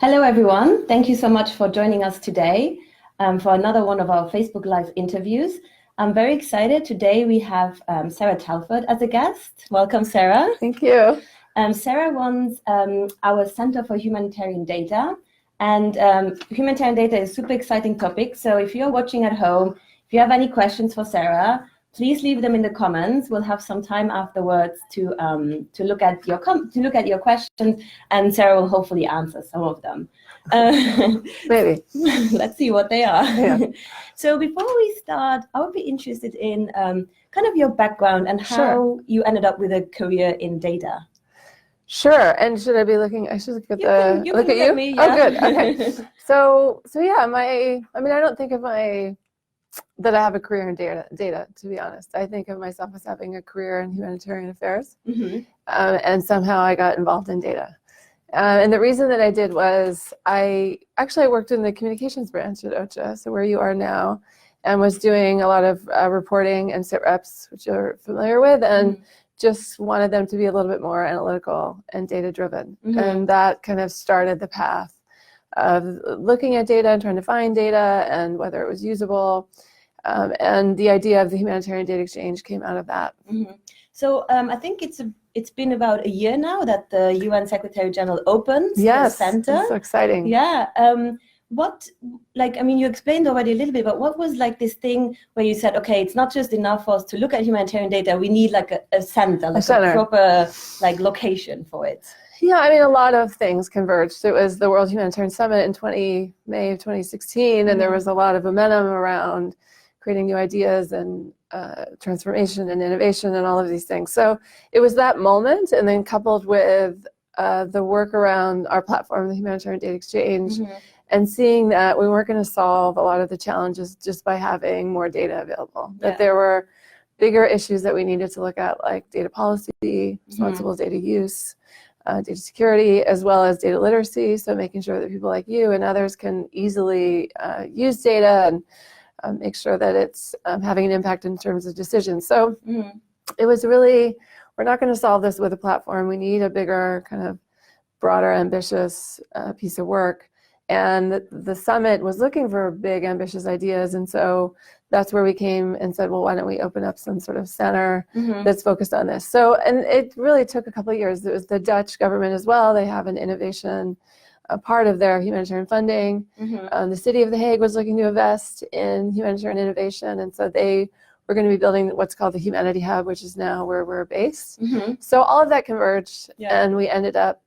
Hello, everyone. Thank you so much for joining us today for another one of our Facebook Live interviews. I'm very excited. Today we have Sarah Telford as a guest. Welcome, Sarah. Thank you. Sarah runs our Center for Humanitarian Data. And humanitarian data is a super exciting topic. So if you're watching at home, if you have any questions for Sarah, please leave them in the comments. We'll have some time afterwards to look at your questions, and Sarah will hopefully answer some of them. Maybe. Let's see what they are. Yeah. So before we start, I would be interested in kind of your background and how Sure. you ended up with a career in data. Sure. And should I be looking? I should look at You look can at you. me, yeah. Oh, good. Okay. So yeah. I don't think of that I have a career in data. To be honest, I think of myself as having a career in humanitarian affairs, and somehow I got involved in data. And the reason that I did was I worked in the communications branch at OCHA, so where you are now, and was doing a lot of reporting and sit reps, which you're familiar with, and just wanted them to be a little bit more analytical and data driven. And that kind of started the path of looking at data and trying to find data and whether it was usable. And the idea of the Humanitarian Data Exchange came out of that. So I think it's been about a year now that the UN Secretary General opened the center. Yes, so exciting. Yeah. You explained already a little bit, but what was like this thing where you said, okay, it's not just enough for us to look at humanitarian data, we need like a center, like a proper location for it. Yeah, a lot of things converged. It was the World Humanitarian Summit in May of 2016, and there was a lot of momentum around creating new ideas and transformation and innovation and all of these things. So it was that moment, and then coupled with the work around our platform, the Humanitarian Data Exchange, and seeing that we weren't going to solve a lot of the challenges just by having more data available. That there were bigger issues that we needed to look at, like data policy, responsible data use, data security, as well as data literacy. So making sure that people like you and others can easily use data and make sure that it's having an impact in terms of decisions. So it was really, we're not going to solve this with a platform. We need a bigger, kind of broader, ambitious piece of work. And the summit was looking for big, ambitious ideas. And so that's where we came and said, well, why don't we open up some sort of center that's focused on this? So, and it really took a couple of years. It was the Dutch government as well. They have an innovation, a part of their humanitarian funding. The city of The Hague was looking to invest in humanitarian innovation. And so they were going to be building what's called the Humanity Hub, which is now where we're based. So all of that converged, and we ended up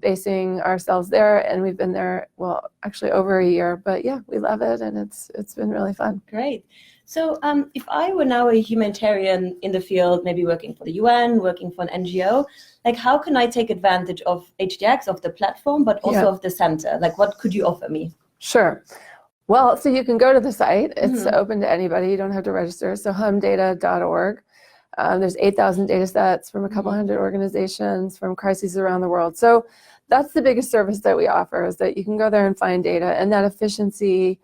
basing ourselves there, and we've been there, well, actually over a year, but yeah, we love it, and it's been really fun. Great. So if I were now a humanitarian in the field, maybe working for the UN, working for an NGO, like how can I take advantage of HDX, of the platform, but also of the center? Like what could you offer me? Sure. Well, so you can go to the site. It's open to anybody. You don't have to register. So humdata.org. There's 8,000 data sets from a couple hundred organizations from crises around the world. So that's the biggest service that we offer, is that you can go there and find data, and that efficiency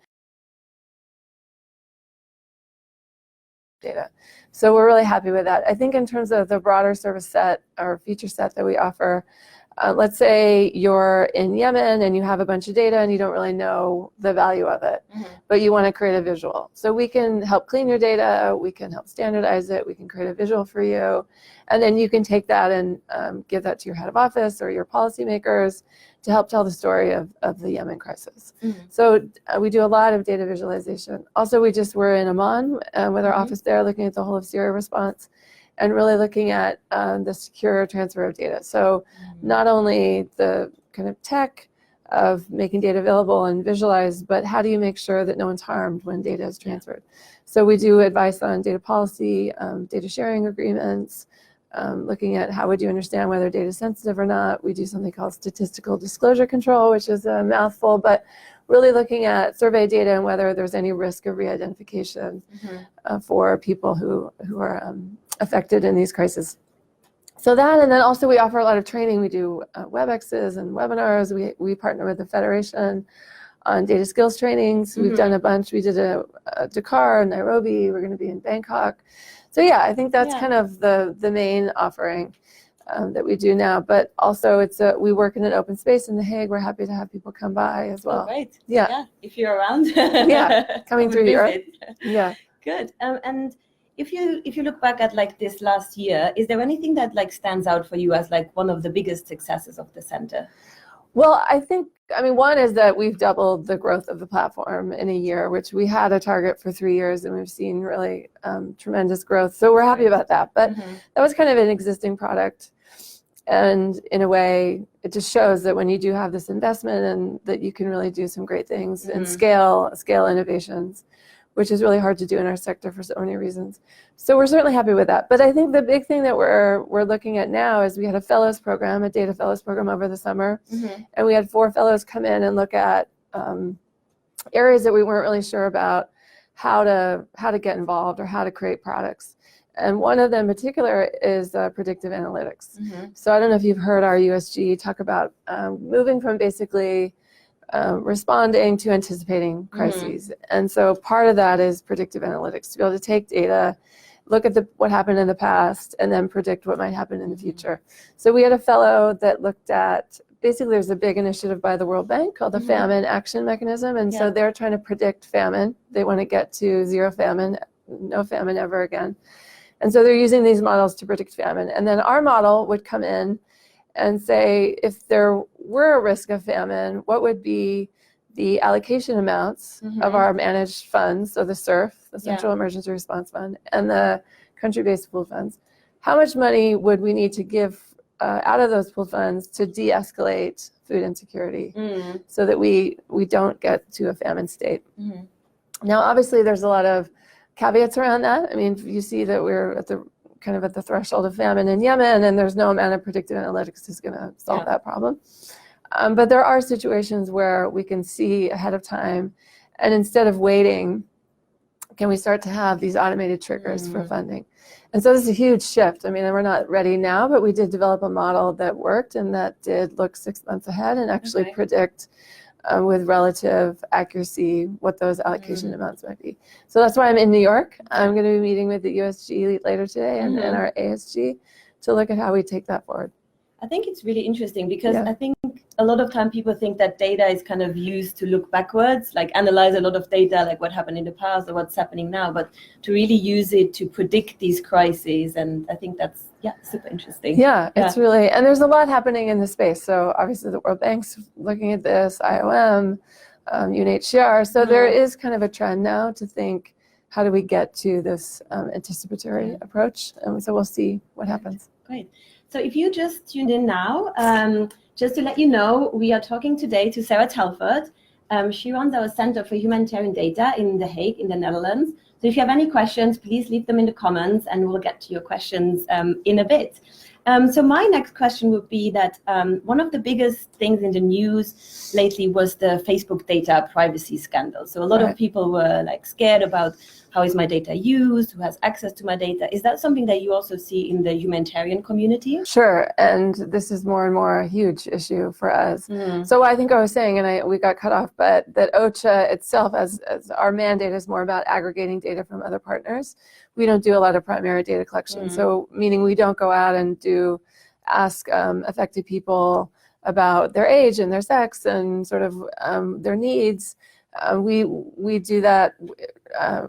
data. So we're really happy with that. I think in terms of the broader service set or feature set that we offer, let's say you're in Yemen and you have a bunch of data and you don't really know the value of it, but you want to create a visual. So we can help clean your data, we can help standardize it, we can create a visual for you, and then you can take that and give that to your head of office or your policymakers to help tell the story of the Yemen crisis. So we do a lot of data visualization. Also, we just were in Amman with our office there, looking at the whole of Syria response, and really looking at the secure transfer of data. So not only the kind of tech of making data available and visualized, but how do you make sure that no one's harmed when data is transferred? So we do advice on data policy, data sharing agreements, looking at how would you understand whether data is sensitive or not. We do something called statistical disclosure control, which is a mouthful, but really looking at survey data and whether there's any risk of re-identification for people who are affected in these crises. So that, and then also we offer a lot of training. We do WebExes and webinars. We partner with the Federation on data skills trainings. We've done a bunch. We did a Dakar, Nairobi. We're going to be in Bangkok. So yeah, I think that's kind of the main offering. that we do now. But also we work in an open space in The Hague. We're happy to have people come by as well. Oh, great. Yeah. If you're around. Coming through Europe. Yeah. Good. And if you look back at like this last year, is there anything that like stands out for you as like one of the biggest successes of the center? Well, one is that we've doubled the growth of the platform in a year, which we had a target for 3 years, and we've seen really tremendous growth. So we're happy about that. But that was kind of an existing product. And in a way, it just shows that when you do have this investment and that you can really do some great things and scale innovations, which is really hard to do in our sector for so many reasons. So we're certainly happy with that. But I think the big thing that we're looking at now is we had a fellows program, a data fellows program over the summer, and we had 4 fellows come in and look at areas that we weren't really sure about how to get involved or how to create products. And one of them in particular is predictive analytics. So I don't know if you've heard our USG talk about moving from basically responding to anticipating crises. And so part of that is predictive analytics, to be able to take data, look at what happened in the past, and then predict what might happen in the future. So we had a fellow that looked at, basically there's a big initiative by the World Bank called the Famine Action Mechanism. And so they're trying to predict famine. They want to get to zero famine, no famine ever again. And so they're using these models to predict famine. And then our model would come in and say, if there were a risk of famine, what would be the allocation amounts of our managed funds, so the SURF, the Central Emergency Response Fund, and the country-based pool funds. How much money would we need to give out of those pool funds to de-escalate food insecurity so that we don't get to a famine state? Now, obviously, there's a lot of caveats around that. I mean, you see that we're at the threshold of famine in Yemen, and there's no amount of predictive analytics is going to solve that problem. But there are situations where we can see ahead of time, and instead of waiting, can we start to have these automated triggers for funding? And so this is a huge shift. I mean, we're not ready now, but we did develop a model that worked and that did look 6 months ahead and actually predict with relative accuracy what those allocation amounts might be. So that's why I'm in New York. I'm going to be meeting with the USG later today and our ASG to look at how we take that forward. I think it's really interesting because I think a lot of time people think that data is kind of used to look backwards, like analyze a lot of data, like what happened in the past or what's happening now, but to really use it to predict these crises. And I think that's super interesting. Yeah, it's really, and there's a lot happening in the space. So obviously the World Bank's looking at this, IOM, UNHCR. So there is kind of a trend now to think, how do we get to this anticipatory approach? And so we'll see what happens. Great. So if you just tuned in now, just to let you know, we are talking today to Sarah Telford. She runs our Center for Humanitarian Data in The Hague in the Netherlands. So if you have any questions, please leave them in the comments and we'll get to your questions in a bit. So my next question would be that one of the biggest things in the news lately was the Facebook data privacy scandal. So a lot of people were like scared about how is my data used, who has access to my data. Is that something that you also see in the humanitarian community? Sure, and this is more and more a huge issue for us. So I think I was saying, and we got cut off, but that OCHA itself, as our mandate is more about aggregating data from other partners. We don't do a lot of primary data collection. So meaning we don't go out and ask affected people about their age and their sex and sort of their needs. We do that,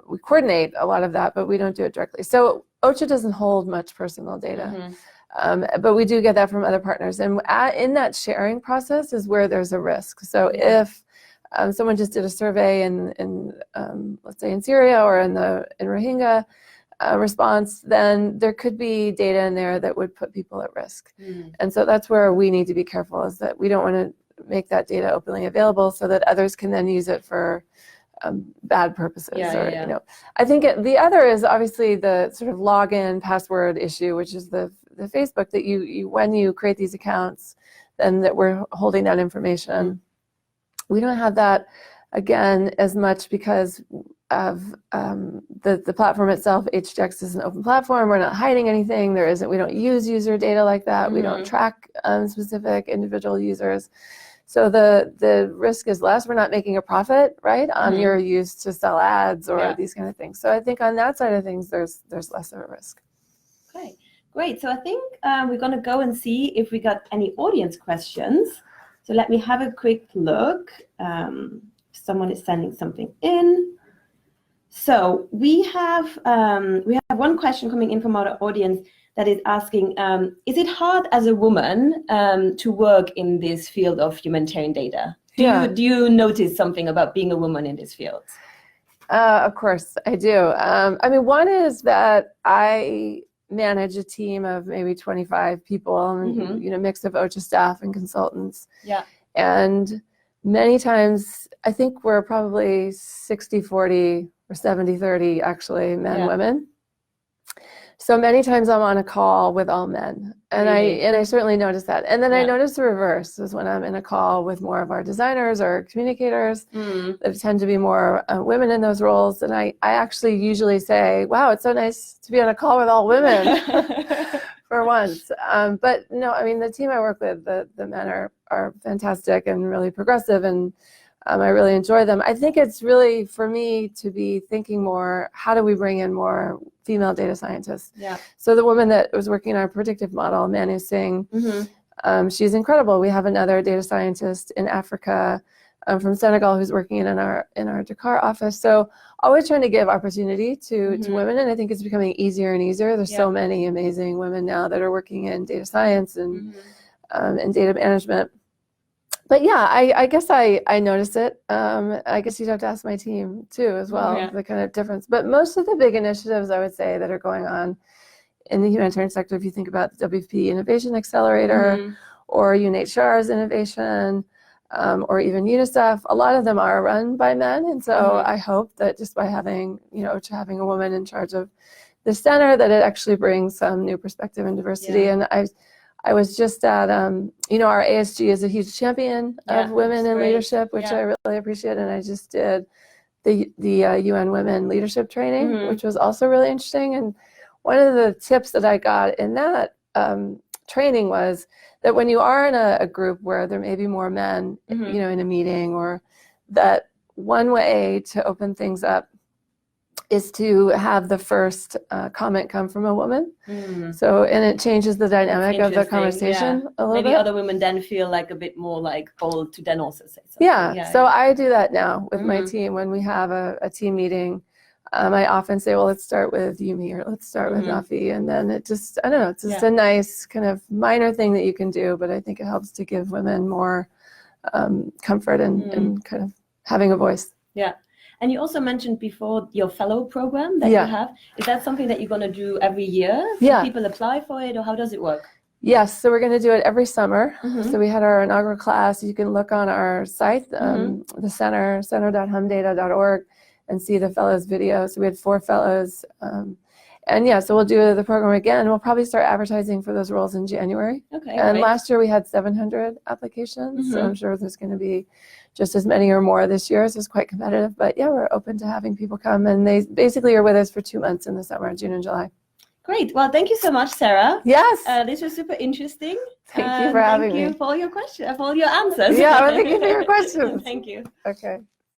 we coordinate a lot of that, but we don't do it directly. So OCHA doesn't hold much personal data, but we do get that from other partners. And in that sharing process is where there's a risk. So if someone just did a survey in let's say in Syria or in Rohingya response, then there could be data in there that would put people at risk. And so that's where we need to be careful, is that we don't want to make that data openly available so that others can then use it for bad purposes. You know, I think the other is obviously the sort of login password issue, which is the Facebook, that you when you create these accounts, then that we're holding that information. We don't have that again as much because of the platform itself. HDX is an open platform. We're not hiding anything. We don't use user data like that. We don't track specific individual users. So the risk is less. We're not making a profit, right, on your use to sell ads or these kind of things. So I think on that side of things, there's less of a risk. Okay, Great. So I think we're going to go and see if we got any audience questions. So let me have a quick look. Someone is sending something in. So we have one question coming in from our audience that is asking, is it hard as a woman to work in this field of humanitarian data? Do you notice something about being a woman in this field? Of course, I do. I mean, one is that I manage a team of maybe 25 people, and you know, mix of OCHA staff and consultants. Yeah. And many times, I think we're probably 60-40 or 70-30 actually, men, women. So many times I'm on a call with all men, and I certainly notice that. And then I notice the reverse is when I'm in a call with more of our designers or communicators. There tend to be more women in those roles, and I actually usually say, "Wow, it's so nice to be on a call with all women for once." But no, I mean, the team I work with, the men are fantastic and really progressive, and I really enjoy them. I think it's really, for me, to be thinking more, how do we bring in more female data scientists? Yeah. So the woman that was working on our predictive model, Manu Singh, she's incredible. We have another data scientist in Africa from Senegal who's working in our Dakar office. So always trying to give opportunity to women, and I think it's becoming easier and easier. There's so many amazing women now that are working in data science and data management. But yeah, I guess I notice it. I guess you'd have to ask my team too as well, the kind of difference. But most of the big initiatives, I would say, that are going on in the humanitarian sector, if you think about the WP Innovation Accelerator or UNHCR's innovation, or even UNICEF, a lot of them are run by men. And so I hope that just by having, OCHA having a woman in charge of the center, that it actually brings some new perspective and diversity. And I was just at, our ASG is a huge champion of women in leadership, which I really appreciate. And I just did the UN Women Leadership Training, which was also really interesting. And one of the tips that I got in that training was that when you are in a group where there may be more men, in a meeting, or that one way to open things up is to have the first comment come from a woman. So, and it changes the dynamic of the conversation a little bit. Maybe other women then feel like a bit more like bold to then also say something. So I do that now with my team. When we have a team meeting, I often say, well, let's start with Yumi, or let's start with Nafi. And then it just, I don't know, it's just a nice kind of minor thing that you can do, but I think it helps to give women more comfort and kind of having a voice. Yeah. And you also mentioned before your fellow program that you have. Is that something that you're going to do every year? Do people apply for it, or how does it work? Yes, so we're going to do it every summer. So we had our inaugural class. You can look on our site, the center.humdata.org, and see the fellows video. So we had 4 fellows. So we'll do the program again. We'll probably start advertising for those roles in January. Okay. And last year we had 700 applications. So I'm sure there's going to be just as many or more this year. So it's quite competitive. But yeah, we're open to having people come. And they basically are with us for 2 months in the summer, June and July. Great. Well, thank you so much, Sarah. Yes. This was super interesting. Thank you for having me. Thank you for all your questions, for all your answers. Yeah, well, thank you for your questions. Thank you. Okay.